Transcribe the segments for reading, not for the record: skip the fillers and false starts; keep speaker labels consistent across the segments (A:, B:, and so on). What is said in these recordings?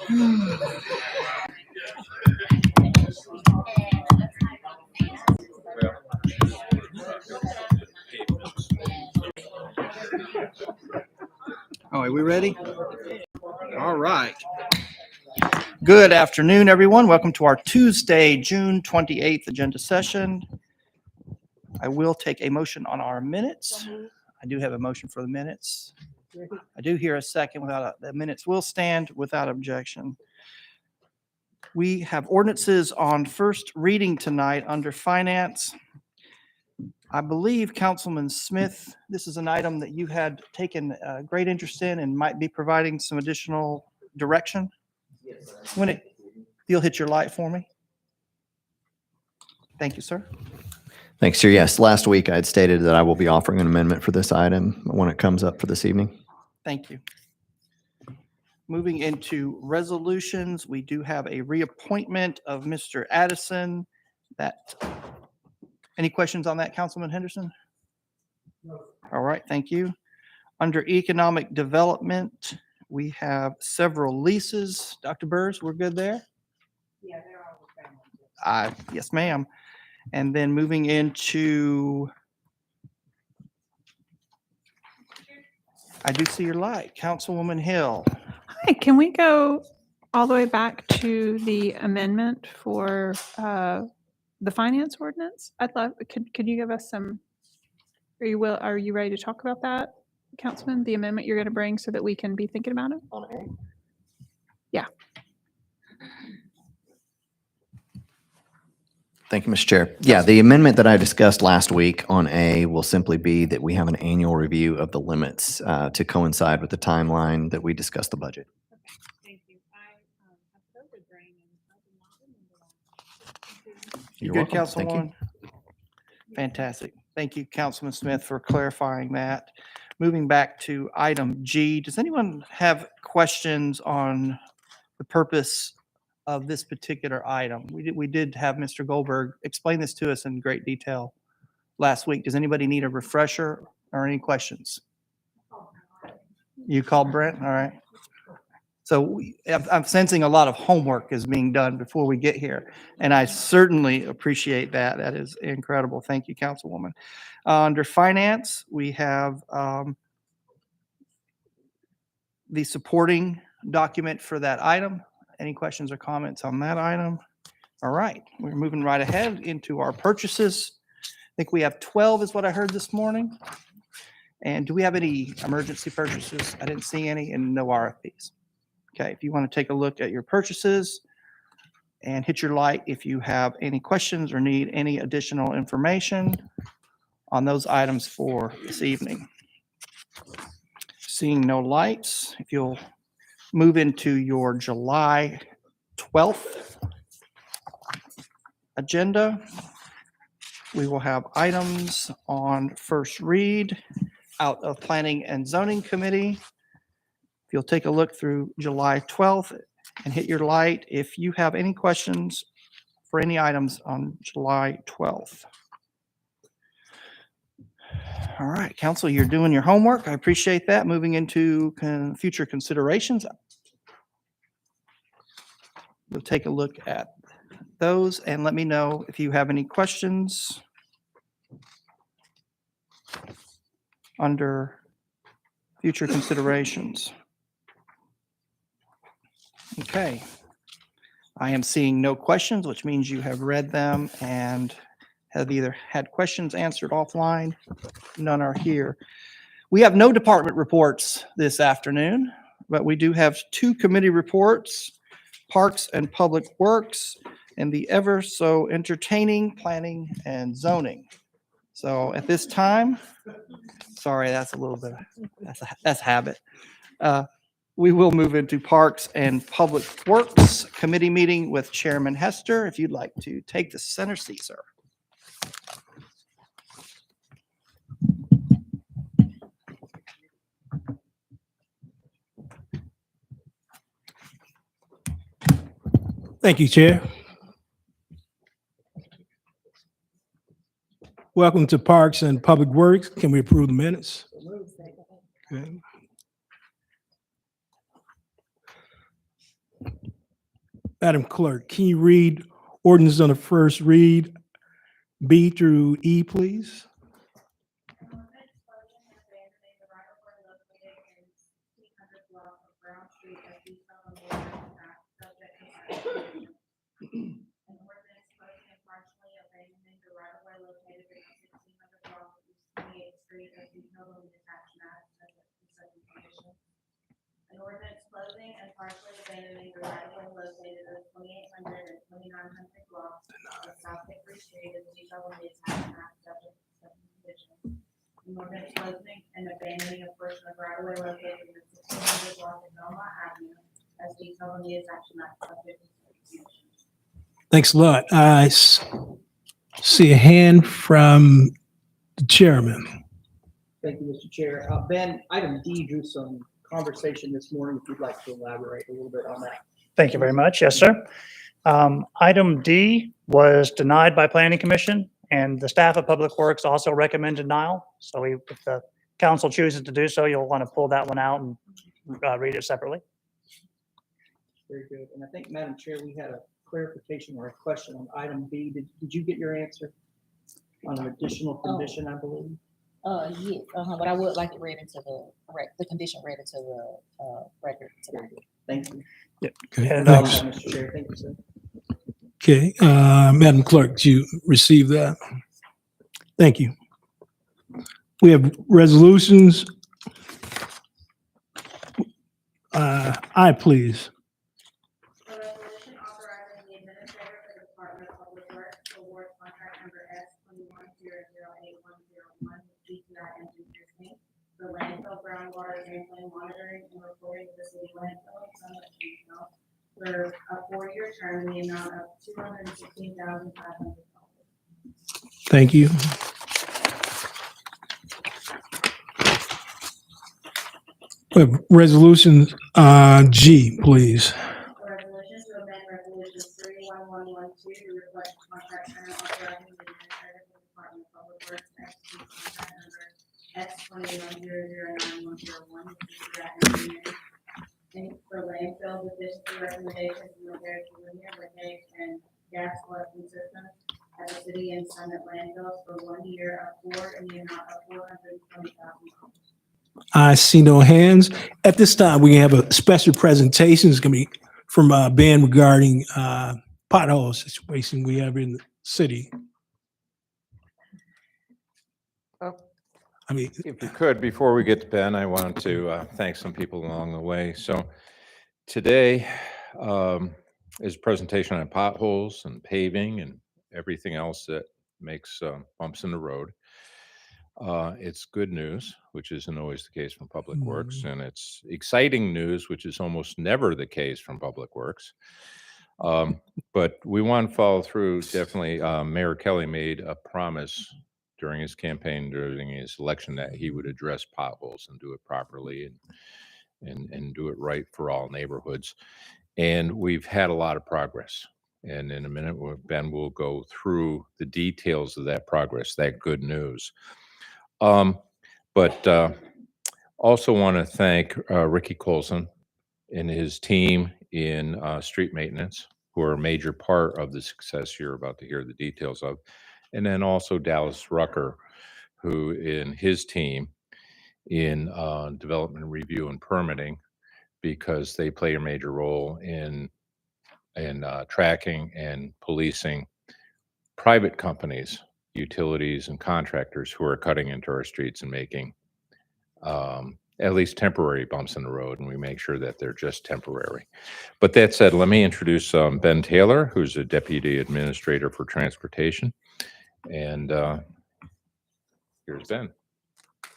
A: All right, we ready? All right. Good afternoon, everyone. Welcome to our Tuesday, June 28th agenda session. I will take a motion on our minutes. I do have a motion for the minutes. I do hear a second. The minutes will stand without objection. We have ordinances on first reading tonight under finance. I believe Councilman Smith, this is an item that you had taken great interest in and might be providing some additional direction. When you'll hit your light for me. Thank you, sir.
B: Thanks, sir. Yes, last week I had stated that I will be offering an amendment for this item when it comes up for this evening.
A: Thank you. Moving into resolutions, we do have a reappointment of Mr. Addison. Any questions on that, Councilman Henderson? No. All right, thank you. Under economic development, we have several leases. Dr. Burrs, we're good there?
C: Yeah, they're all the same.
A: Yes, ma'am. And then moving into, I do see your light, Councilwoman Hill.
C: Hi, can we go all the way back to the amendment for the finance ordinance? I'd love, could you give us some, are you ready to talk about that, Councilman, the amendment you're going to bring so that we can be thinking about it? Yeah.
B: Thank you, Mr. Chair. Yeah, the amendment that I discussed last week on A will simply be that we have an annual review of the limits to coincide with the timeline that we discussed the budget.
C: Thank you.
A: You
B: You're
A: good,
B: welcome. Thank you.
A: Councilwoman? Fantastic. Thank you, Councilman Smith, for clarifying that. Moving back to item G, does anyone have questions on the purpose of this particular item? We did have Mr. Goldberg explain this to us in great detail last week. Does anybody need a refresher or any questions? You called Brent? All right. So I'm sensing a lot of homework is being done before we get here, and I certainly appreciate that. That is incredible. Thank you, Councilwoman. Under finance, we have the supporting document for that item. Any questions or comments on that item? All right, we're moving right ahead into our purchases. I think we have 12 is what I heard this morning. And do we have any emergency purchases? I didn't see any, and no RFPs. Okay, if you want to take a look at your purchases and hit your light if you have any questions or need any additional information on those items for this evening. Seeing no lights, if you'll move into your July 12th agenda, we will have items on first read out of Planning and Zoning Committee. If you'll take a look through July 12th and hit your light if you have any questions for any items on July 12th. All right, Council, you're doing your homework. I appreciate that. Moving into future considerations. We'll take a look at those and let me know if you have any questions under future considerations. Okay. I am seeing no questions, which means you have read them and have either had questions answered offline. None are here. We have no department reports this afternoon, but we do have two committee reports, Parks and Public Works, and the ever so entertaining Planning and Zoning. So at this time, sorry, that's a little bit, that's habit. We will move into Parks and Public Works Committee meeting with Chairman Hester. If you'd like to take the center seat, sir.
D: Thank you, Chair. Welcome to Parks and Public Works. Can we approve the minutes? Okay. Madam Clerk, can you read ordinance on the first read, B through E, please?
E: An ordinance closing and partially abandoning the right of way located at 2800 and 2900 blocks of South Hickory Street as detailed in the attached map subject to certain conditions. An ordinance closing and abandoning a portion of right of way located in the 1600 block of Belmont Avenue as detailed in the attached map subject to certain conditions.
D: Thanks a lot. I see a hand from the chairman.
A: Thank you, Mr. Chair. Ben, item D drew some conversation this morning. If you'd like to elaborate a little bit on that.
F: Thank you very much. Yes, sir. Item D was denied by Planning Commission, and the staff of Public Works also recommend denial. So if the council chooses to do so, you'll want to pull that one out and read it separately.
A: Very good. And I think, Madam Chair, we had a clarification or a question on item B. Did you get your answer on an additional condition, I believe?
G: Yes, but I would like it read into the condition read into the record tonight.
A: Thank you.
D: Okay,
F: And,
D: thanks.
A: Mr. Chair, thank you, sir.
D: Okay, Madam Clerk, did you receive that? Thank you. We have resolutions. I please.
E: A resolution authorizing the administrator for the Department of Public Works to award contract number S21008101 with GTI Engineers Inc. for landfill groundwater sampling, monitoring, and reporting of the city landfill and Summit Landfill for a 4-year term in the amount of $216,500.
D: Thank you. We have resolution G, please.
E: A resolution to amend resolution 31112 to reflect contract term authorizing the administrator for the Department of Public Works to execute contract number S21009101 with GTI Engineering Inc. for landfill deficiency recommendations in repairs to linear leakage and gas collection systems at the city and Summit landfills for 1 year of 4 in the amount of $420,000.
D: I see no hands. At this time, we have a special presentation. It's going to be from Ben regarding pothole situation we have in the city. I mean,
H: If you could, before we get to Ben, I wanted to thank some people along the way. So today is a presentation on potholes and paving and everything else that makes bumps in the road. It's good news, which isn't always the case from Public Works, and it's exciting news, which is almost never the case from Public Works. But we want to follow through. Definitely, Mayor Kelly made a promise during his campaign, during his election, that he would address potholes and do it properly and do it right for all neighborhoods. And we've had a lot of progress. And in a minute, Ben will go through the details of that progress, that good news. But also want to thank Ricky Colson and his team in street maintenance, who are a major part of the success you're about to hear the details of. And then also Dallas Rucker, who in his team in development review and permitting, because they play a major role in tracking and policing private companies, utilities and contractors who are cutting into our streets and making at least temporary bumps in the road, and we make sure that they're just temporary. But that said, let me introduce Ben Taylor, who's a Deputy Administrator for Transportation. And here's Ben.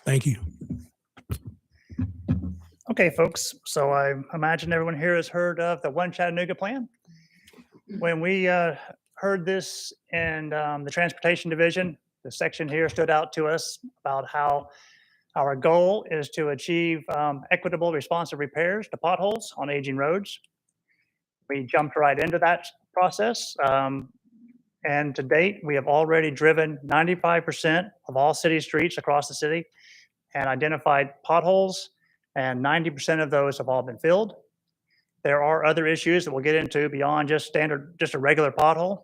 D: thank you.
F: Okay, folks. So I imagine everyone here has heard of the One Chattanooga Plan. When we heard this in the Transportation Division, the section here stood out to us about how our goal is to achieve equitable, responsive repairs to potholes on aging roads. We jumped right into that process. And to date, we have already driven 95% of all city streets across the city and identified potholes, and 90% of those have all been filled. There are other issues that we'll get into beyond just a regular pothole.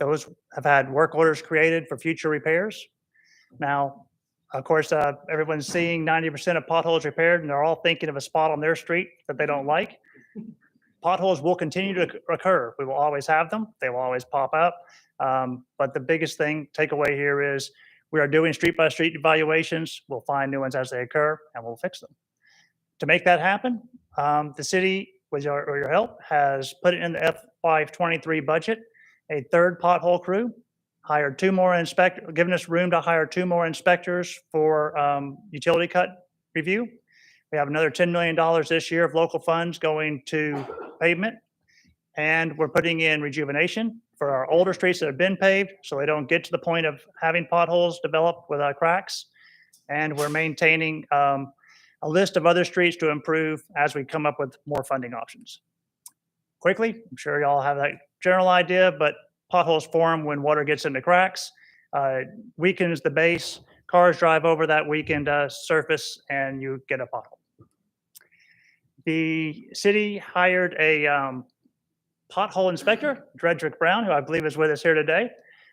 F: Those have had work orders created for future repairs. Now, of course, everyone's seeing 90% of potholes repaired, and they're all thinking of a spot on their street that they don't like. Potholes will continue to occur. We will always have them. They will always pop up. But the biggest takeaway here is we are doing street-by-street evaluations. We'll find new ones as they occur, and we'll fix them. To make that happen, the city, with your help, has put it in the FY23 budget, a third pothole crew, hired 2 more inspectors, giving us room to hire 2 more inspectors for utility cut review. We have another $10 million this year of local funds going to pavement. And we're putting in rejuvenation for our older streets that have been paved, so they don't get to the point of having potholes develop with cracks. And we're maintaining a list of other streets to improve as we come up with more funding options. Quickly, I'm sure y'all have that general idea, but potholes form when water gets into cracks, weakens the base, cars drive over that weakened surface, and you get a pothole. The city hired a pothole inspector, Dredrick Brown, who I believe is with us here today.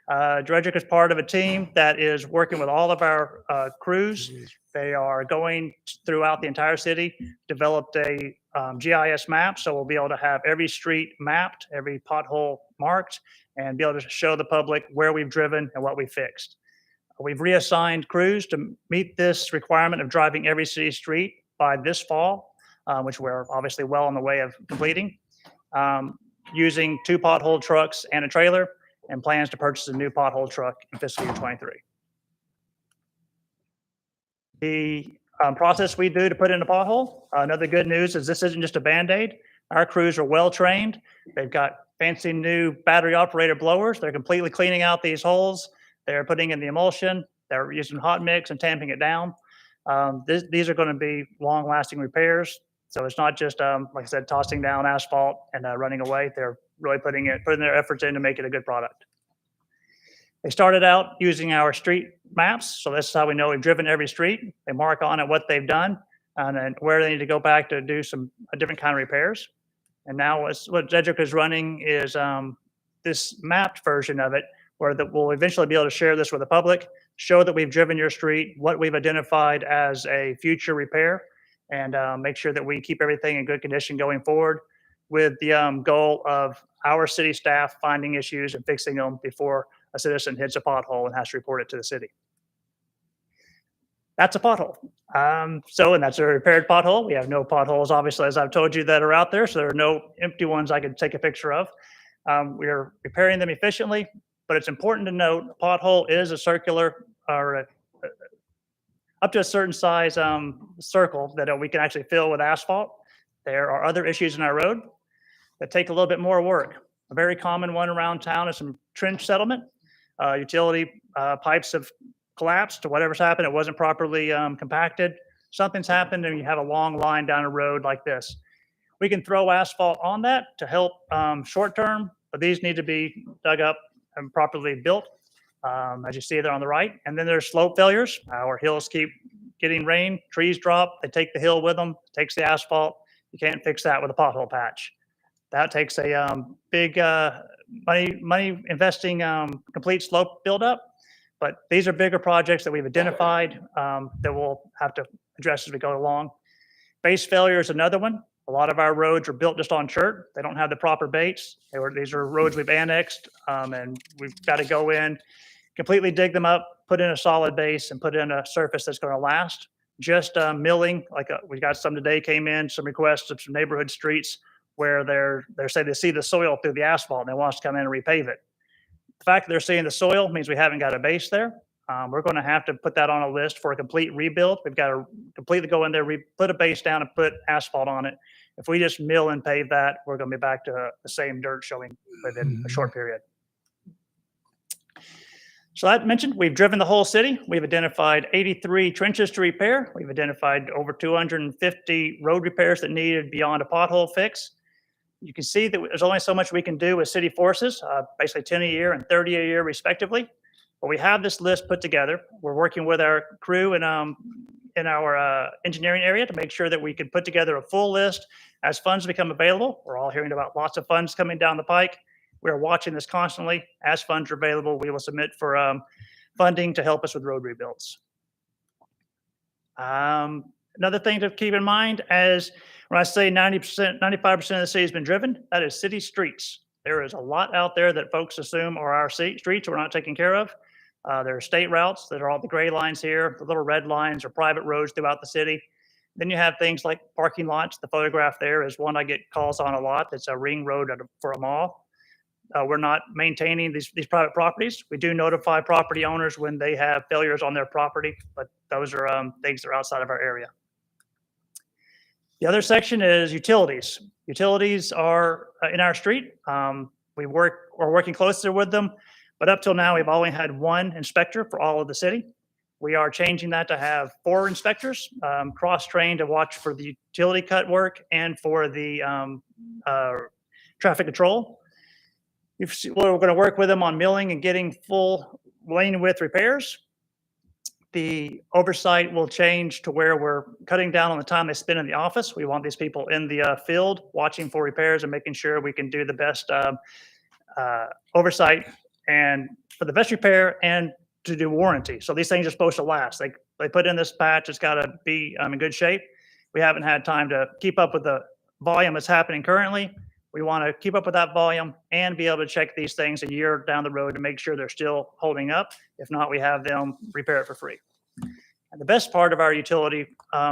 F: Dredrick is part of a team that is working with all of our crews. They are going throughout the entire city, developed a GIS map, so we'll be able to have every street mapped, every pothole marked, and be able to show the public where we've driven and what we fixed. We've reassigned crews to meet this requirement of driving every city street by this fall, which we're obviously well on the way of completing, using 2 pothole trucks and a trailer, and plans to purchase a new pothole truck in fiscal year 23. The process we do to put in a pothole, another good news is this isn't just a Band-Aid. Our crews are well trained. They've got fancy new battery operated blowers. They're completely cleaning out these holes. They're putting in the emulsion. They're using hot mix and tamping it down. These are going to be long lasting repairs. So it's not just, like I said, tossing down asphalt and running away. They're really putting their efforts in to make it a good product. They started out using our street maps. So this is how we know we've driven every street. They mark on it what they've done and then where they need to go back to do a different kind of repairs. And now what Dredrick is running is this mapped version of it, where we'll eventually be able to share this with the public, show that we've driven your street, what we've identified as a future repair, and make sure that we keep everything in good condition going forward, with the goal of our city staff finding issues and fixing them before a citizen hits a pothole and has to report it to the city. That's a pothole. And that's a repaired pothole. We have no potholes, obviously, as I've told you, that are out there. So there are no empty ones I could take a picture of. We are repairing them efficiently, but it's important to note a pothole is a circular or up to a certain size circle that we can actually fill with asphalt. There are other issues in our road that take a little bit more work. A very common one around town is some trench settlement. Utility pipes have collapsed or whatever's happened. It wasn't properly compacted. Something's happened and you have a long line down a road like this. We can throw asphalt on that to help short term, but these need to be dug up and properly built, as you see there on the right. And then there's slope failures. Our hills keep getting rain, trees drop, they take the hill with them, takes the asphalt. You can't fix that with a pothole patch. That takes a big money investing complete slope buildup. But these are bigger projects that we've identified that we'll have to address as we go along. Base failure is another one. A lot of our roads are built just on chert. They don't have the proper base. These are roads we've annexed, and we've got to go in, completely dig them up, put in a solid base, and put in a surface that's going to last. Just milling, we got some today came in, some requests of some neighborhood streets where they're saying they see the soil through the asphalt and they want us to come in and repave it. The fact that they're seeing the soil means we haven't got a base there. We're going to have to put that on a list for a complete rebuild. We've got to completely go in there, put a base down and put asphalt on it. If we just mill and pave that, we're going to be back to the same dirt showing within a short period. So I mentioned we've driven the whole city. We've identified 83 trenches to repair. We've identified over 250 road repairs that needed beyond a pothole fix. You can see that there's only so much we can do with city forces, basically 10 a year and 30 a year respectively. But we have this list put together. We're working with our crew in in our engineering area to make sure that we can put together a full list as funds become available. We're all hearing about lots of funds coming down the pike. We're watching this constantly. As funds are available, we will submit for funding to help us with road rebuilds. Another thing to keep in mind is when I say 90%, 95% of the city has been driven, that is city streets. There is a lot out there that folks assume are our streets we're not taking care of. There are state routes that are all the gray lines here, the little red lines are private roads throughout the city. Then you have things like parking lots. The photograph there is one I get calls on a lot. It's a ring road for a mall. We're not maintaining these private properties. We do notify property owners when they have failures on their property, but those are things that are outside of our area. The other section is utilities. Utilities are in our street. We're working closer with them, but up till now, we've only had one inspector for all of the city. We are changing that to have 4 inspectors, cross-trained to watch for the utility cut work and for the traffic control. We're going to work with them on milling and getting full lane width repairs. The oversight will change to where we're cutting down on the time they spend in the office. We want these people in the field watching for repairs and making sure we can do the best oversight and for the best repair and to do warranty. So these things are supposed to last. They put in this patch, it's got to be in good shape. We haven't had time to keep up with the volume that's happening currently. We want to keep up with that volume and be able to check these things a year down the road to make sure they're still holding up. If not, we have them repair it for free. And the best part of our utility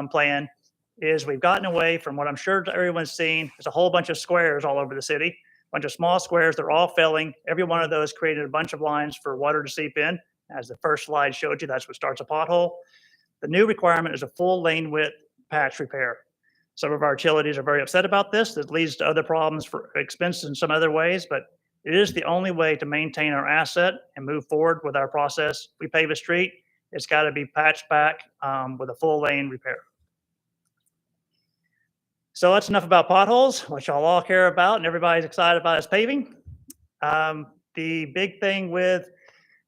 F: plan is we've gotten away from what I'm sure everyone's seen. There's a whole bunch of squares all over the city, a bunch of small squares. They're all failing. Every one of those created a bunch of lines for water to seep in. As the first slide showed you, that's what starts a pothole. The new requirement is a full lane width patch repair. Some of our utilities are very upset about this. That leads to other problems for expenses in some other ways, but it is the only way to maintain our asset and move forward with our process. We pave a street, it's got to be patched back with a full lane repair. So that's enough about potholes, which y'all all care about and everybody's excited about is paving. The big thing with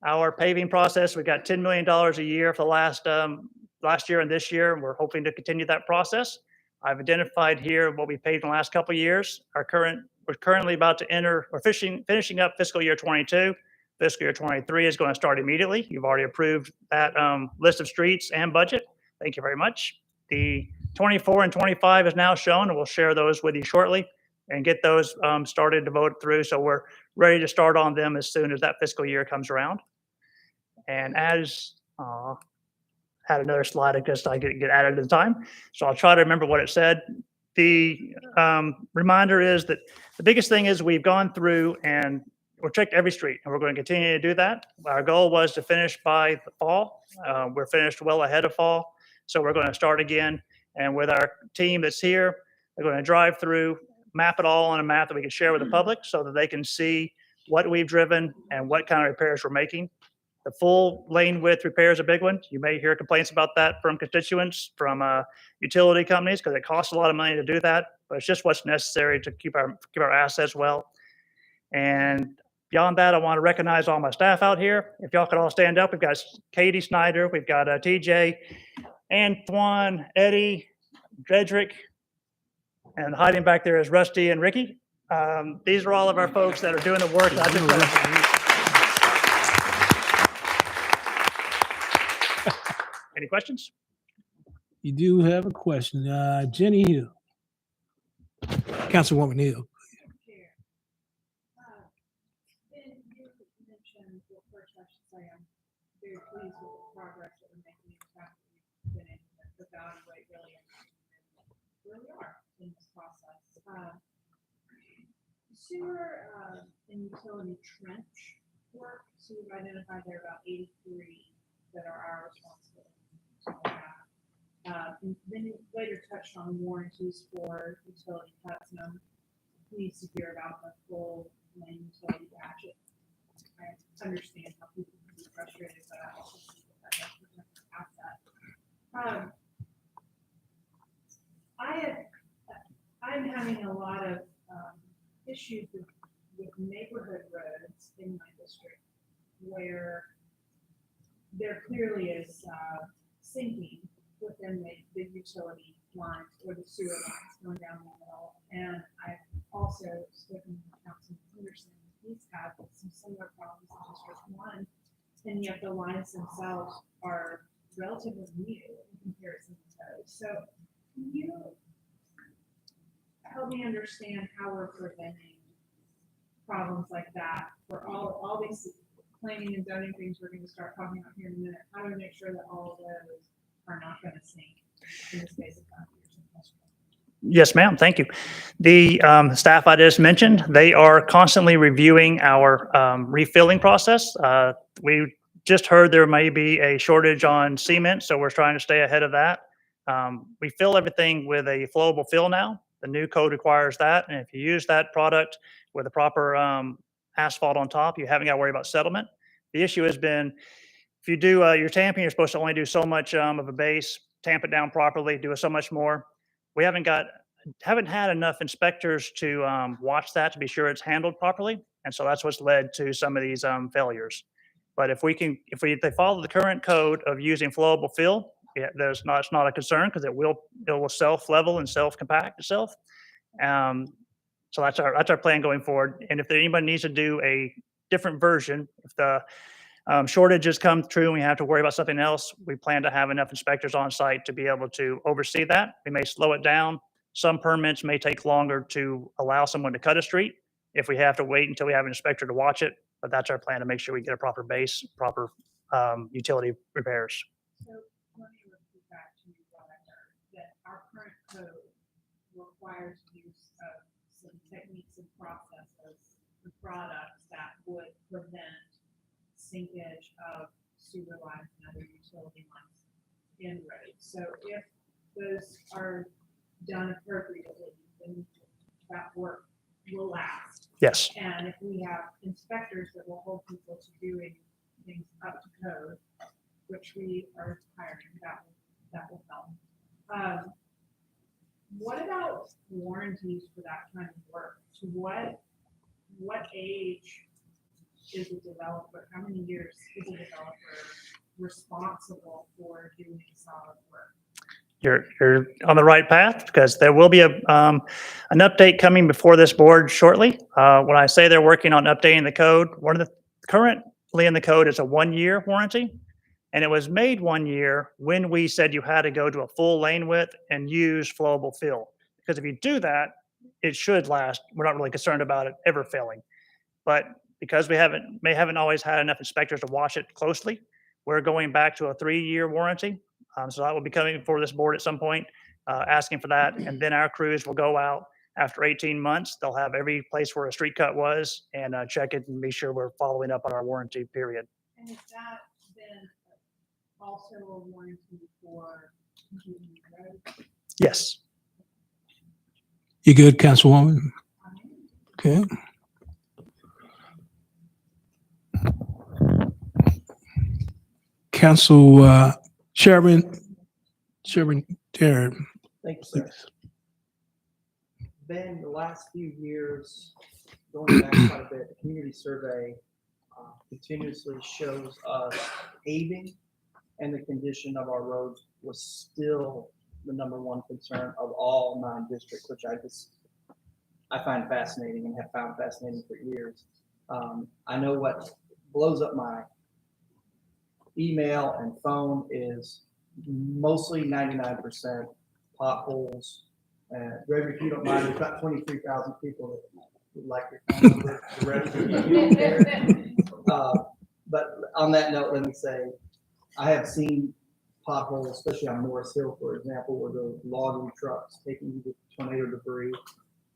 F: our paving process, we got $10 million a year for the last year and this year, and we're hoping to continue that process. I've identified here what we paid in the last couple of years. We're currently about to enter, we're finishing up fiscal year 22. Fiscal year 23 is going to start immediately. You've already approved that list of streets and budget. Thank you very much. The 24 and 25 is now shown, and we'll share those with you shortly and get those started to vote through. So we're ready to start on them as soon as that fiscal year comes around. And as had another slide, I guess I get added at the time. So I'll try to remember what it said. The reminder is that the biggest thing is we've gone through and we've checked every street, and we're going to continue to do that. Our goal was to finish by the fall. We're finished well ahead of fall. So we're going to start again. And with our team that's here, they're going to drive through, map it all on a map that we can share with the public so that they can see what we've driven and what kind of repairs we're making. The full lane width repair is a big one. You may hear complaints about that from constituents, from utility companies, because it costs a lot of money to do that, but it's just what's necessary to keep our assets well. And beyond that, I want to recognize all my staff out here. If y'all could all stand up, we've got Katie Snyder, we've got TJ, Antoine, Eddie, Dredrick, and hiding back there is Rusty and Ricky. These are all of our folks that are doing the work. I just Any questions?
D: You do have a question. Jenny Hill. Councilwoman Hill.
E: Ben, you mentioned, well, first I should say I'm very pleased with the progress that we're making in the fact that we've been able to evaluate really where we are in this process. Sewer and utility trench work, so we've identified there are about 83 that are our responsibility. And then you later touched on warranties for utility cuts, and I'm pleased to hear about the full lane utility ratchet. I understand how people can be frustrated, but I also think that that's an asset. I'm having a lot of issues with neighborhood roads in my district where there clearly is sinking with
I: within the utility lines or the sewer lines going down the middle. And I've also spoken with Councilman Henderson. He's had some similar problems in District 1, and yet the lines themselves are relatively new in comparison to those. So can you help me understand how we're preventing problems like that for all these planning and zoning things we're going to start talking about here in a minute? How do we make sure that all of those are not going to sink in the space of 5 years?
F: Yes, ma'am. Thank you. The staff I just mentioned, they are constantly reviewing our refilling process. We just heard there may be a shortage on cement, so we're trying to stay ahead of that. We fill everything with a flowable fill now. The new code requires that, and if you use that product with the proper asphalt on top, you haven't got to worry about settlement. The issue has been, if you do your tamping, you're supposed to only do so much of a base, tamp it down properly, do so much more. We haven't had enough inspectors to watch that to be sure it's handled properly, and so that's what's led to some of these failures. But if they follow the current code of using flowable fill, it's not a concern because it will self-level and self-compact itself. So that's our plan going forward. And if anybody needs to do a different version, if the shortages come true and we have to worry about something else, we plan to have enough inspectors on site to be able to oversee that. We may slow it down. Some permits may take longer to allow someone to cut a street if we have to wait until we have an inspector to watch it. But that's our plan, to make sure we get a proper base, proper utility repairs.
I: So let me repeat back to you what I heard, that our current code requires use of some techniques and processes and products that would prevent sinkage of sewer lines and other utility lines in roads. So if those are done appropriately, then that work will last.
F: Yes.
I: And if we have inspectors that will hold people to doing things up to code, which we are hiring, that will help. What about warranties for that kind of work? To what age is a developer? How many years is a developer responsible for doing solid work?
F: You're on the right path, because there will be an update coming before this board shortly. When I say they're working on updating the code, currently in the code is a 1-year warranty, and it was made 1 year when we said you had to go to a full lane width and use flowable fill. Because if you do that, it should last. We're not really concerned about it ever failing, but because we haven't always had enough inspectors to watch it closely, we're going back to a 3-year warranty. So that will be coming before this board at some point, asking for that. And then our crews will go out after 18 months. They'll have every place where a street cut was and check it and be sure we're following up on our warranty period.
I: And is that then also a warranty for completing the road?
F: Yes.
D: You good, Councilwoman? Okay. Council Chairman Darren.
A: Thank you, sir. Ben, the last few years, going back quite a bit, the community survey continuously shows us paving and the condition of our roads was still the #1 concern of all 9 districts, which I find fascinating and have found fascinating for years. I know what blows up my email and phone is mostly 99% potholes. Gregory, if you don't mind, there's about 23,000 people that would like your phone number. The rest of you there. But on that note, let me say, I have seen potholes, especially on Morris Hill, for example, where the logging trucks taking the tornado debris.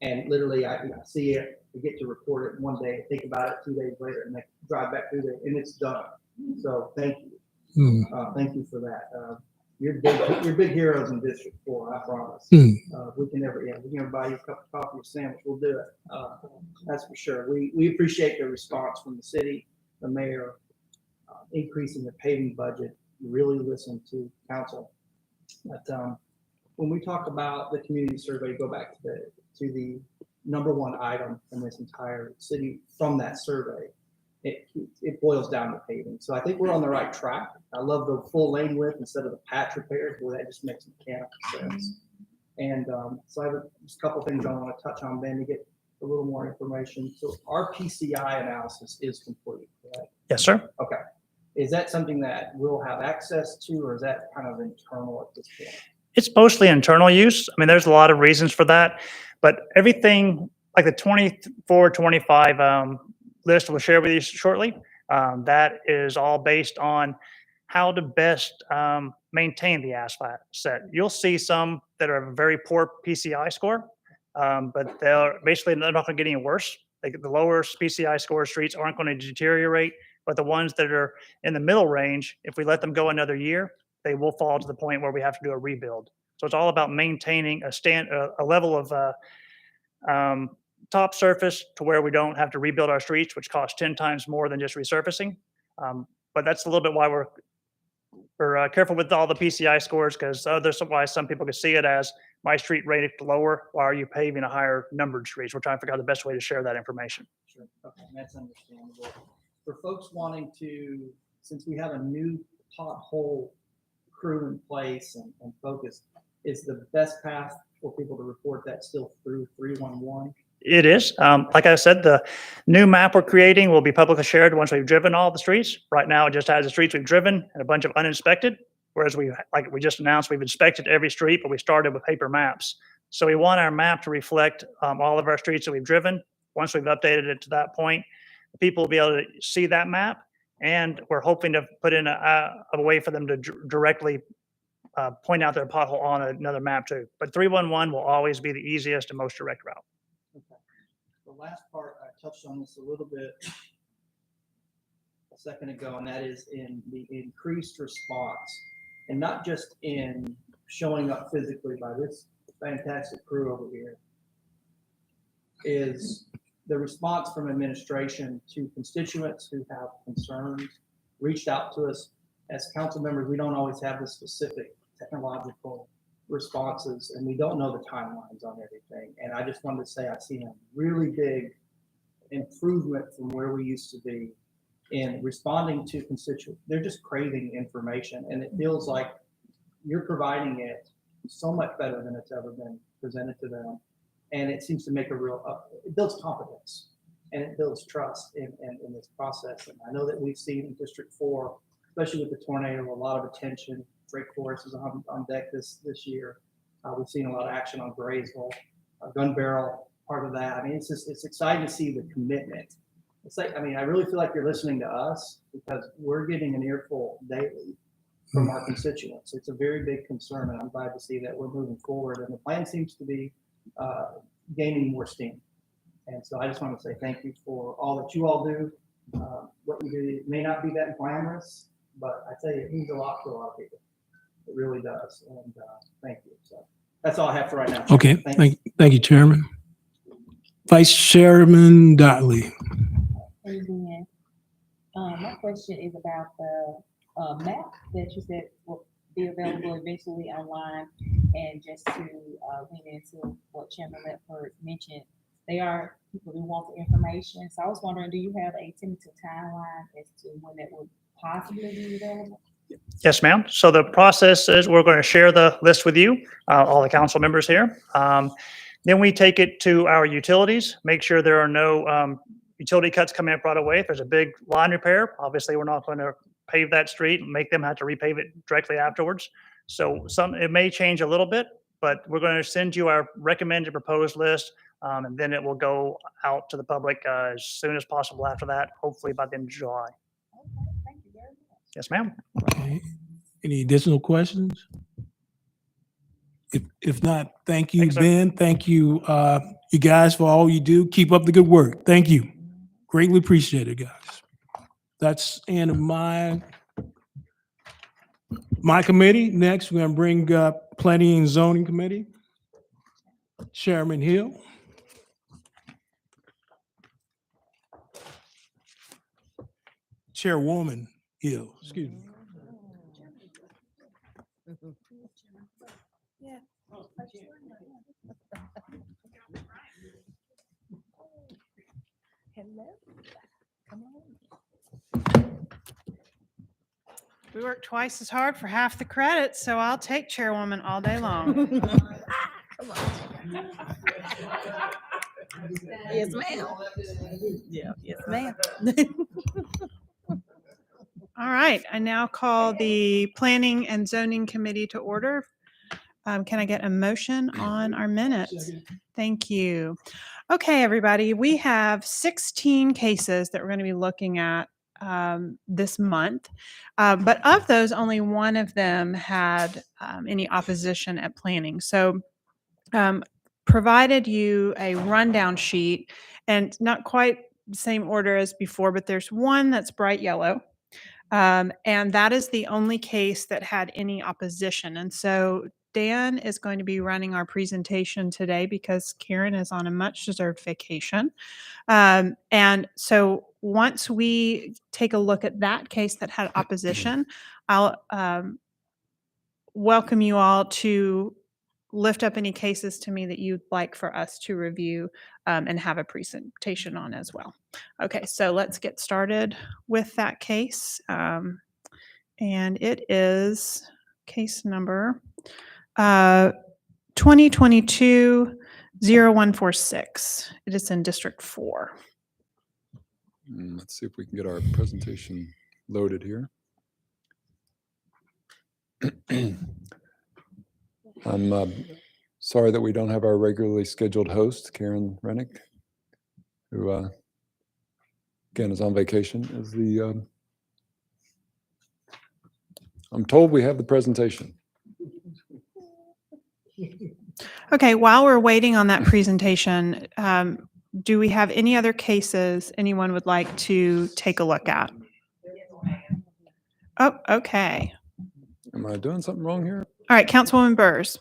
A: And literally, I see it, I get to report it one day, think about it 2 days later, and they drive back through there, and it's done. So thank you. Thank you for that. You're big heroes in District 4, I promise. We can never buy you a cup of coffee or sandwich. We'll do it. That's for sure. We appreciate the response from the city, the mayor, increasing the paving budget. Really listen to council. But when we talk about the community survey, go back to the #1 item in this entire city from that survey. it boils down to paving. So I think we're on the right track. I love the full lane width instead of the patch repairs, where that just makes mechanical sense. And so I have just a couple things I want to touch on, Ben, to get a little more information. So our PCI analysis is complete, correct?
F: Yes, sir.
A: Okay. Is that something that we'll have access to, or is that kind of internal at this point?
F: It's mostly internal use. I mean, there's a lot of reasons for that, but everything like the 24, 25 list we'll share with you shortly, that is all based on how to best maintain the asphalt set. You'll see some that are a very poor PCI score, but they're not going to get any worse. Like the lower PCI score streets aren't going to deteriorate, but the ones that are in the middle range, if we let them go another year, they will fall to the point where we have to do a rebuild. So it's all about maintaining a level of top surface to where we don't have to rebuild our streets, which costs 10 times more than just resurfacing. But that's a little bit why we're careful with all the PCI scores, because there's why some people can see it as my street rated lower. Why are you paving a higher numbered streets? We're trying to figure out the best way to share that information.
A: Sure. Okay, that's understandable. For folks wanting to, since we have a new pothole crew in place and focus, is the best path for people to report that still through 311?
F: It is. Like I said, the new map we're creating will be publicly shared once we've driven all the streets. Right now, it just has the streets we've driven and a bunch of uninspected. Whereas like we just announced, we've inspected every street, but we started with paper maps. So we want our map to reflect all of our streets that we've driven. Once we've updated it to that point, people will be able to see that map. And we're hoping to put in a way for them to directly point out their pothole on another map too. But 311 will always be the easiest and most direct route.
A: Okay. The last part, I touched on this a little bit a second ago, and that is in the increased response, and not just in showing up physically by this fantastic crew over here, is the response from administration to constituents who have concerns, reached out to us. As council members, we don't always have the specific technological responses, and we don't know the timelines on everything. And I just wanted to say I've seen a really big improvement from where we used to be in responding to constituents. They're just craving information, and it feels like you're providing it so much better than it's ever been presented to them. And it seems to make a real, it builds confidence and it builds trust in this process. And I know that we've seen in District 4, especially with the tornado, a lot of attention. Drake Forest is on deck this year. We've seen a lot of action on Graysville, Gun Barrel, part of that. I mean, it's exciting to see the commitment. It's like, I mean, I really feel like you're listening to us because we're getting an earful daily from our constituents. It's a very big concern, and I'm glad to see that we're moving forward. And the plan seems to be gaining more steam. And so I just want to say thank you for all that you all do. What you do, it may not be that glamorous, but I tell you, it means a lot to a lot of people. It really does. And thank you. So that's all I have for right now.
D: Okay,
A: Thanks.
D: thank you, Chairman. Vice Chairman Dotley.
G: Hey, Ben. My question is about the map that you said will be available eventually online. And just to lean into what Chairman Ledford mentioned, they are people who want the information. So I was wondering, do you have a tentative timeline as to when that will possibly be available?
F: Yes, ma'am. So the process is we're going to share the list with you, all the council members here. Then we take it to our utilities, make sure there are no utility cuts coming up right away. If there's a big line repair, obviously we're not going to pave that street and make them have to repave it directly afterwards. So it may change a little bit, but we're going to send you our recommended proposed list, and then it will go out to the public as soon as possible after that, hopefully by the end of July.
G: Okay, thank you very much.
F: Yes, ma'am.
D: Okay. Any additional questions? If not, thank you,
F: Thanks, sir.
D: Ben. Thank you, you guys, for all you do. Keep up the good work. Thank you. Greatly appreciate it, guys. That's the end of my committee. Next, we're gonna bring up Planning and Zoning Committee. Chairman Hill. Chairwoman Hill, excuse me.
J: Hello.
C: We work twice as hard for half the credit, so I'll take chairwoman all day long.
J: Yes, ma'am. Yeah, yes, ma'am.
C: All right, I now call the Planning and Zoning Committee to order. Can I get a motion on our minutes? Thank you. Okay, everybody, we have 16 cases that we're going to be looking at this month. But of those, only one of them had any opposition at planning. So provided you a rundown sheet, and not quite the same order as before, but there's one that's bright yellow. And that is the only case that had any opposition. And so Dan is going to be running our presentation today because Karen is on a much deserved vacation. And so once we take a look at that case that had opposition, I'll welcome you all to lift up any cases to me that you'd like for us to review and have a presentation on as well. Okay, so let's get started with that case. And it is case number 2022-0146. It is in District 4.
K: Let's see if we can get our presentation loaded here. I'm sorry that we don't have our regularly scheduled host, Karen Rennick, who again is on vacation. I'm told we have the presentation.
C: Okay, while we're waiting on that presentation, do we have any other cases anyone would like to take a look at? Oh, okay.
K: Am I doing something wrong here?
C: All right, Councilwoman Burrs.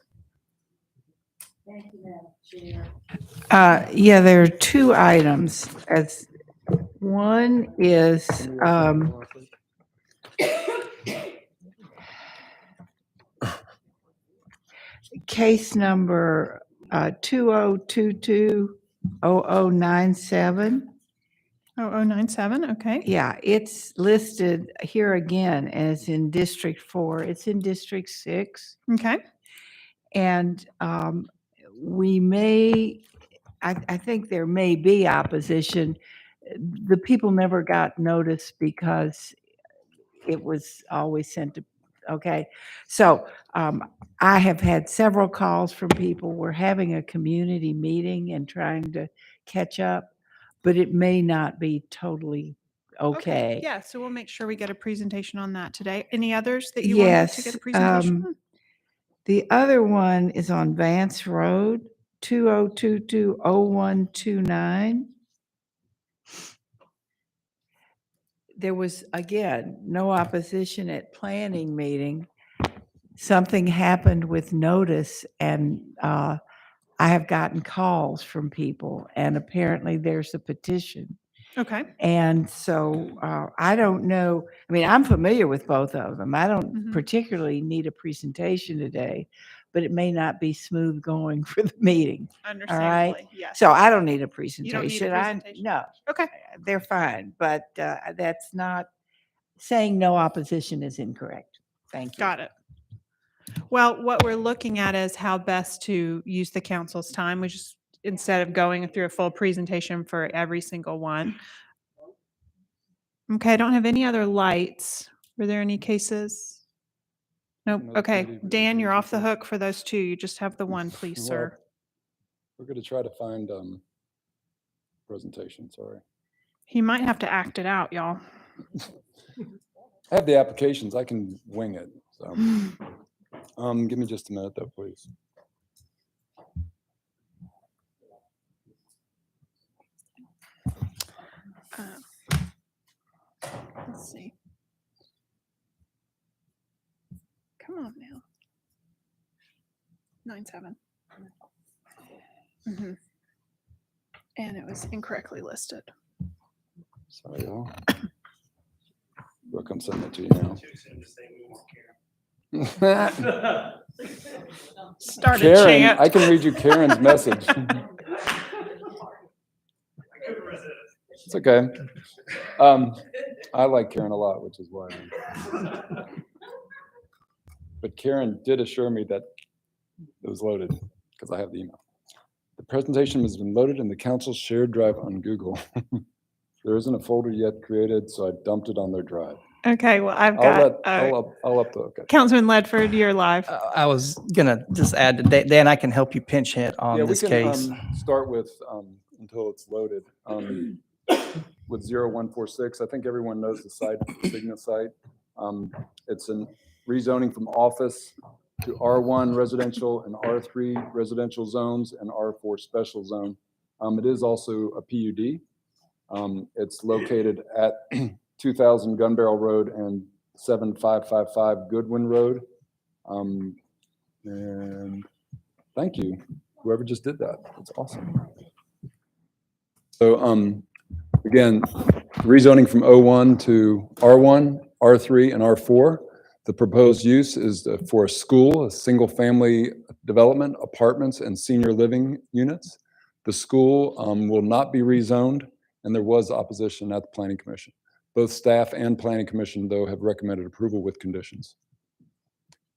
J: Yeah, there are two items. As one is case number 2022-0097.
C: 0097, okay.
J: Yeah, it's listed here again as in District 4. It's in District 6.
C: Okay,
J: And we may, I think there may be opposition. The people never got notice because it was always sent to, okay. So I have had several calls from people. We're having a community meeting and trying to catch up, but it may not be totally okay.
C: yeah, so we'll make sure we get a presentation on that today. Any others that you wanted to get a presentation on?
J: The other one is on Vance Road, 2022-0129. There was, again, no opposition at planning meeting. Something happened with notice, and I have gotten calls from people, and apparently there's a petition.
C: Okay.
J: And so I don't know. I mean, I'm familiar with both of them. I don't
C: Mhm.
J: particularly need a presentation today, but it may not be smooth going for the meeting.
C: Understandably, yes.
J: So I don't need a
C: You don't need a
J: presentation.
C: presentation?
J: No,
C: Okay,
J: they're fine, but that's not, saying no opposition is incorrect. Thank you.
C: got it. Well, what we're looking at is how best to use the council's time, which is instead of going through a full presentation for every single one. Okay, I don't have any other lights. Were there any cases? Nope.
K: No,
C: Okay,
K: maybe
C: Dan, you're off the
K: presentation.
C: hook for those two. You just have the one, please,
K: Well,
C: sir.
K: We're going to try to find presentation, sorry.
C: He might have to act it out, y'all.
K: I have the applications, I can wing it, so. Give me just a minute though, please.
C: Let's see. Come on now. 97. Mhm. And it was incorrectly listed.
K: Sorry, y'all. Look, I'm sending it to you now.
C: Started
K: Karen,
C: chant.
K: I can read you Karen's message. It's okay. I like Karen a lot, which is why. But Karen did assure me that it was loaded because I have the email. The presentation has been loaded in the council's shared drive on Google. There isn't a folder yet created, so I dumped it on their drive.
C: Okay, well, I've
K: I'll
C: got,
K: upload. Okay.
C: Councilman Ledford, you're live.
A: I was gonna just add to Dan, I can help you pinch hit
K: Yeah,
A: on
K: we
A: this
K: can
A: case.
K: start with until it's loaded. With 0146, I think everyone knows the site, the Cigna site. It's a rezoning from office to R1 residential and R3 residential zones and R4 special zone. It is also a PUD. It's located at 2000 Gun Barrel Road and 7555 Goodwin Road. And thank you, whoever just did that. That's awesome. So again, rezoning from O1 to R1, R3, and R4. The proposed use is for a school, a single-family development, apartments, and senior living units. The school will not be rezoned, and there was opposition at the Planning Commission. Both staff and Planning Commission, though, have recommended approval with conditions.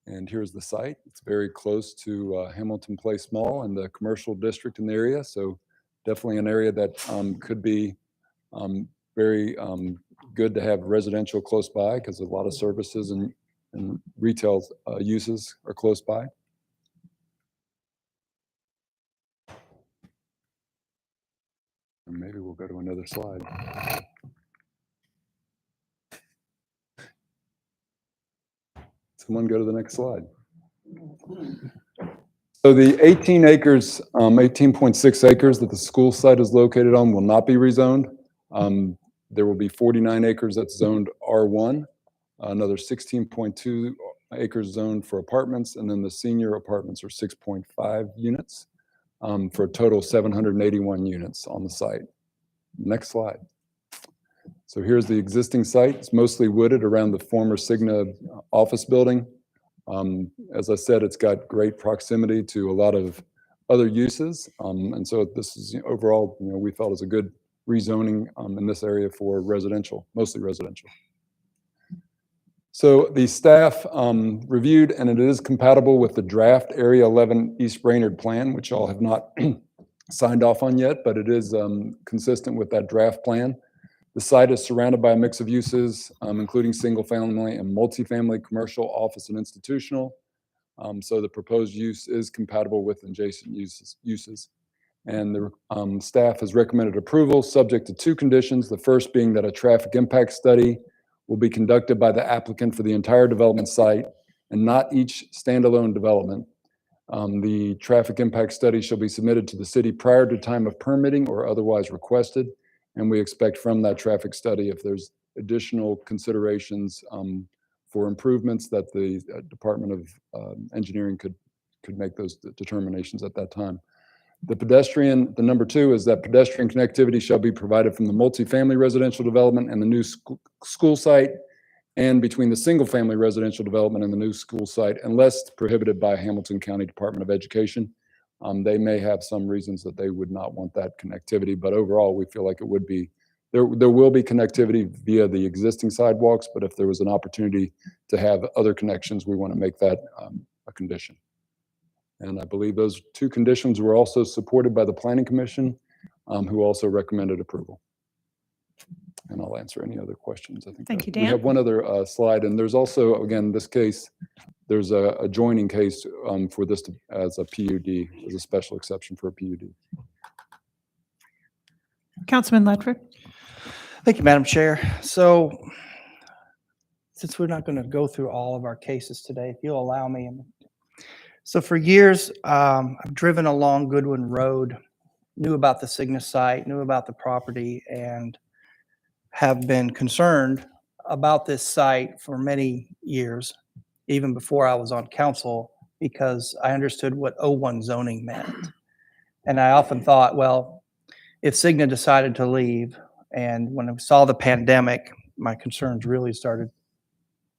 K: And here's the site. It's very close to Hamilton Place Mall and the commercial district in the area, so definitely an area that could be very good to have residential close by because a lot of services and retail uses are close by. And maybe we'll go to another slide. Someone go to the next slide. So the 18 acres, 18.6 acres that the school site is located on will not be rezoned. There will be 49 acres that's zoned R1, another 16.2 acres zoned for apartments, and then the senior apartments are 6.5 units for a total of 781 units on the site. Next slide. So here's the existing site. It's mostly wooded around the former Cigna office building. As I said, it's got great proximity to a lot of other uses. And so this is overall, we felt is a good rezoning in this area for residential, mostly residential. So the staff reviewed, and it is compatible with the draft Area 11 East Brainerd plan, which all have not signed off on yet, but it is consistent with that draft plan. The site is surrounded by a mix of uses, including single-family and multifamily, commercial, office, and institutional. So the proposed use is compatible with adjacent uses. And the staff has recommended approval subject to two conditions. The first being that a traffic impact study will be conducted by the applicant for the entire development site and not each standalone development. The traffic impact study shall be submitted to the city prior to time of permitting or otherwise requested. And we expect from that traffic study, if there's additional considerations for improvements, that the Department of Engineering could make those determinations at that time. The number two is that pedestrian connectivity shall be provided from the multifamily residential development and the new school site, and between the single-family residential development and the new school site, unless prohibited by Hamilton County Department of Education. They may have some reasons that they would not want that connectivity, but overall, we feel like it would be, there will be connectivity via the existing sidewalks, but if there was an opportunity to have other connections, we want to make that a condition. And I believe those two conditions were also supported by the Planning Commission, who also recommended approval. And I'll answer any other questions. I think
C: Thank you,
K: we
C: Dan.
K: have one other slide, and there's also, again, this case, there's a adjoining case for this as a PUD, as a special exception for a PUD.
C: Councilman Ledford.
A: Thank you, Madam Chair. So since we're not going to go through all of our cases today, if you'll allow me. So for years, I've driven along Goodwin Road, knew about the Cigna site, knew about the property, and have been concerned about this site for many years, even before I was on council, because I understood what O1 zoning meant. And I often thought, well, if Cigna decided to leave, and when I saw the pandemic, my concerns really started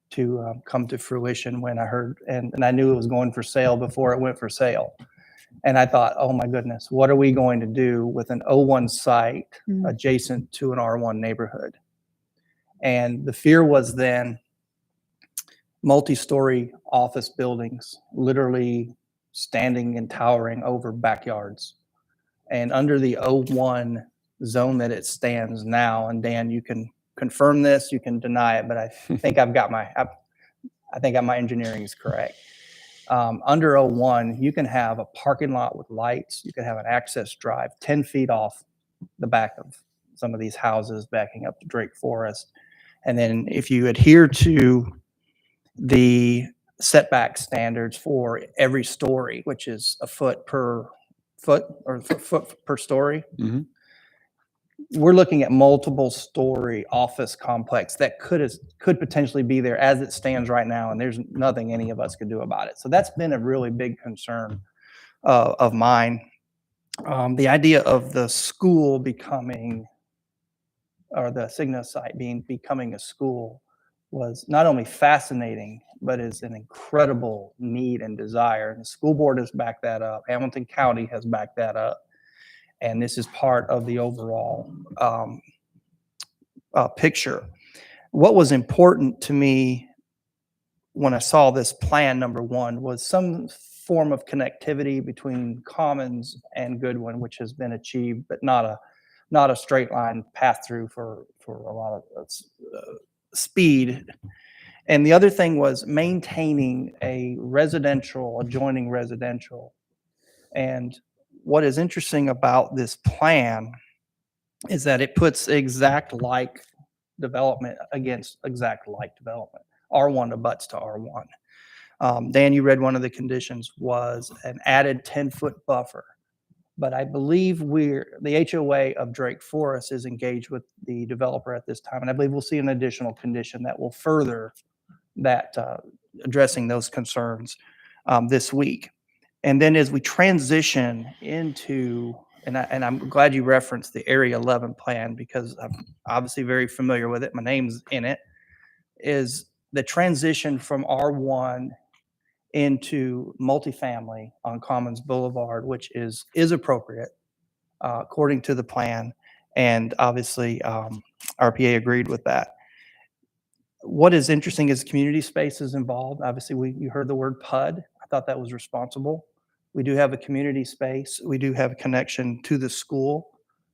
A: to come to fruition when I heard, and I knew it was going for sale before it went for sale. And I thought, oh my goodness, what are we going to do with an O1 site
C: Mm.
A: adjacent to an R1 neighborhood? And the fear was then multi-story office buildings, literally standing and towering over backyards. And under the O1 zone that it stands now, and Dan, you can confirm this, you can deny it, but I think I've got my, I think my engineering is correct. Under O1, you can have a parking lot with lights. You can have an access drive 10 feet off the back of some of these houses backing up to Drake Forest. And then if you adhere to the setback standards for every story, which is a foot per foot or foot per story,
K: Mhm.
A: we're looking at multiple story office complex that could potentially be there as it stands right now, and there's nothing any of us could do about it. So that's been a really big concern of mine. The idea of the school becoming, or the Cigna site becoming a school, was not only fascinating, but is an incredible need and desire. And the school board has backed that up. Hamilton County has backed that up. And this is part of the overall picture. What was important to me when I saw this plan, number one, was some form of connectivity between Commons and Goodwin, which has been achieved, but not a straight line path through for a lot of speed. And the other thing was maintaining a adjoining residential. And what is interesting about this plan is that it puts exact like development against exact like development. R1 abuts to R1. Dan, you read one of the conditions was an added 10-foot buffer. But I believe the HOA of Drake Forest is engaged with the developer at this time. And I believe we'll see an additional condition that will further that, addressing those concerns this week. And then as we transition into, and I'm glad you referenced the Area 11 plan because I'm obviously very familiar with it. My name's in it, is the transition from R1 into multifamily on Commons Boulevard, which is appropriate according to the plan. And obviously RPA agreed with that. What is interesting is community space is involved. Obviously, you heard the word PUD. I thought that was responsible. We do have a community space. We do have a connection to the school,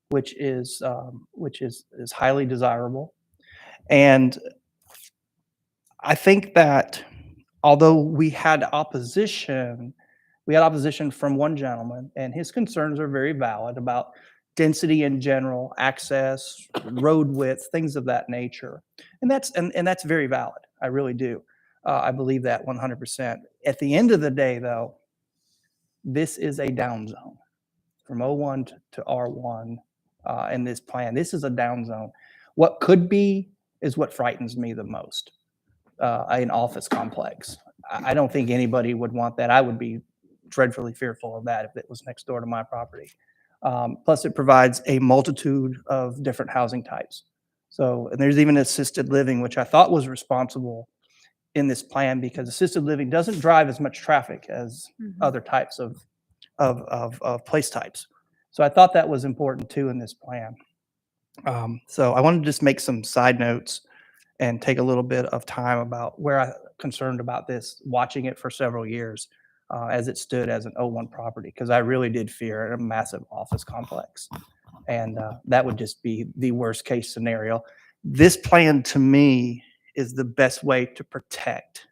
A: which is highly desirable. And I think that although we had opposition from one gentleman, and his concerns are very valid about density in general, access, road width, things of that nature. And that's very valid. I really do. I believe that 100%. At the end of the day, though, this is a down zone from O1 to R1 in this plan. This is a down zone. What could be is what frightens me the most. An office complex. I don't think anybody would want that. I would be dreadfully fearful of that if it was next door to my property. Plus, it provides a multitude of different housing types. So, and there's even assisted living, which I thought was responsible in this plan because assisted living doesn't drive as much traffic as other types of place types. So I thought that was important too in this plan. So I wanted to just make some side notes and take a little bit of time about where I'm concerned about this, watching it for several years as it stood as an O1 property, because I really did fear a massive office complex. And that would just be the worst case scenario. This plan to me is the best way to protect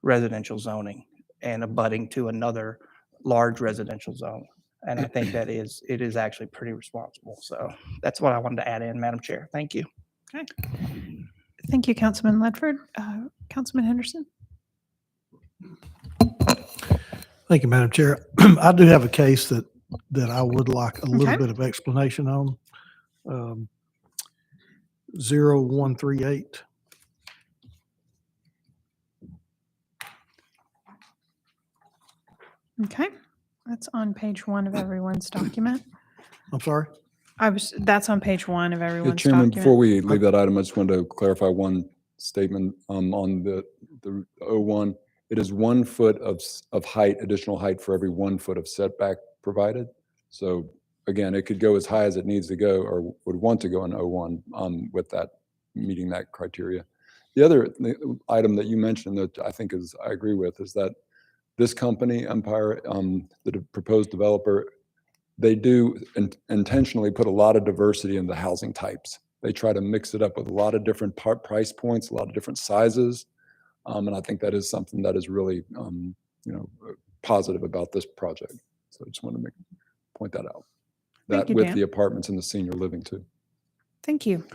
A: residential zoning and abutting to another large residential zone. And I think it is actually pretty responsible. So that's what I wanted to add in, Madam Chair. Thank you.
C: Okay. Thank you, Councilman Ledford. Councilman Henderson?
L: Thank you, Madam Chair. I do have a case that I would like a little
C: Okay.
L: bit of explanation on. 0138.
C: Okay. That's on page 1 of everyone's document.
L: I'm sorry?
C: That's on page 1 of
K: Yeah,
C: everyone's
K: Chairman, before
C: document.
K: we leave that item, I just wanted to clarify one statement on the O1. It is 1 foot of height, additional height for every 1 foot of setback provided. So again, it could go as high as it needs to go or would want to go in O1 with that, meeting that criteria. The other item that you mentioned that I think I agree with is that this company, Empire, the proposed developer, they do intentionally put a lot of diversity in the housing types. They try to mix it up with a lot of different price points, a lot of different sizes. And I think that is something that is really, positive about this project. So I just want to point that out.
C: Thank
K: That
C: you,
K: with
C: Dan.
K: the apartments and the senior living too.
C: Thank you.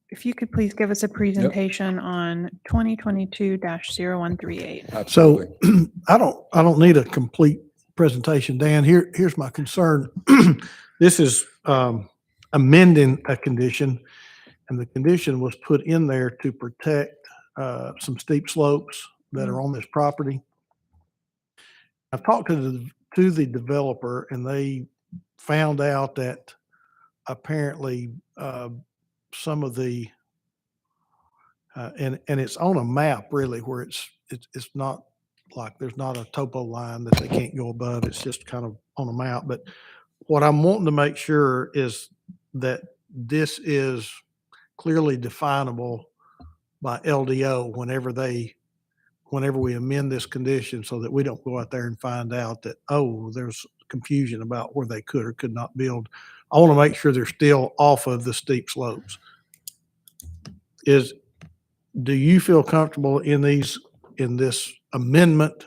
C: If you could please give us a presentation on 2022-0138.
K: Absolutely.
L: So I don't need a complete presentation, Dan. Here's my concern. This is amending a condition, and the condition was put in there to protect some steep slopes that are on this property. I've talked to the developer, and they found out that apparently some of the and it's on a map really where it's not like there's not a topo line that they can't go above. It's just kind of on a map. But what I'm wanting to make sure is that this is clearly definable by LDO whenever we amend this condition, so that we don't go out there and find out that, oh, there's confusion about where they could or could not build. I want to make sure they're still off of the steep slopes. Do you feel comfortable in this amendment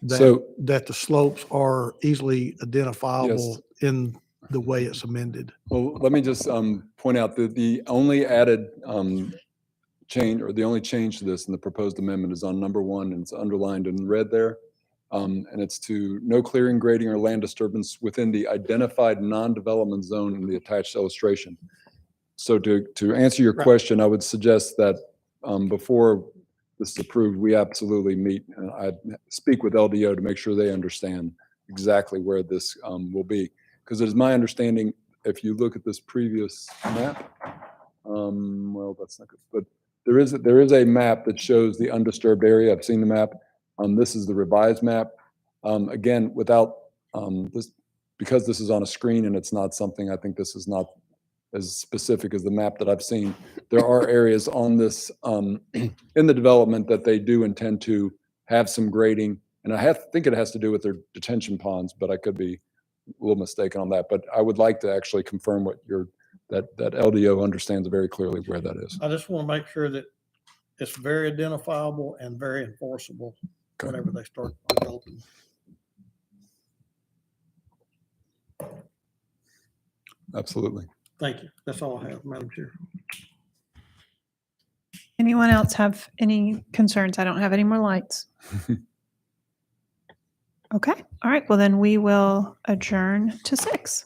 L: that the slopes are easily identifiable in the way it's amended?
K: Well, let me just point out that the only added change, or the only change to this in the proposed amendment, is on number 1, and it's underlined in red there. And it's to no clearing, grading, or land disturbance within the identified non-development zone in the attached illustration. So to answer your question, I would suggest that before this is approved, we absolutely meet, and I speak with LDO to make sure they understand exactly where this will be. Because it is my understanding, if you look at this previous map, well, that's not good, but there is a map that shows the undisturbed area. I've seen the map. This is the revised map. Again, without this, because this is on a screen and it's not something, I think this is not as specific as the map that I've seen. There are areas on this in the development that they do intend to have some grading, and I think it has to do with their detention ponds, but I could be a little mistaken on that. But I would like to actually confirm that LDO understands very clearly where that is.
L: I just want to make sure that it's very identifiable and very enforceable whenever they start developing.
K: Absolutely.
L: Thank you. That's all I have, Madam Chair.
C: Anyone else have any concerns? I don't have any more lights. Okay. All right. Well, then we will adjourn to 6.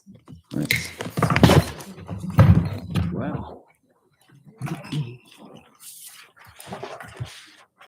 K: Nice.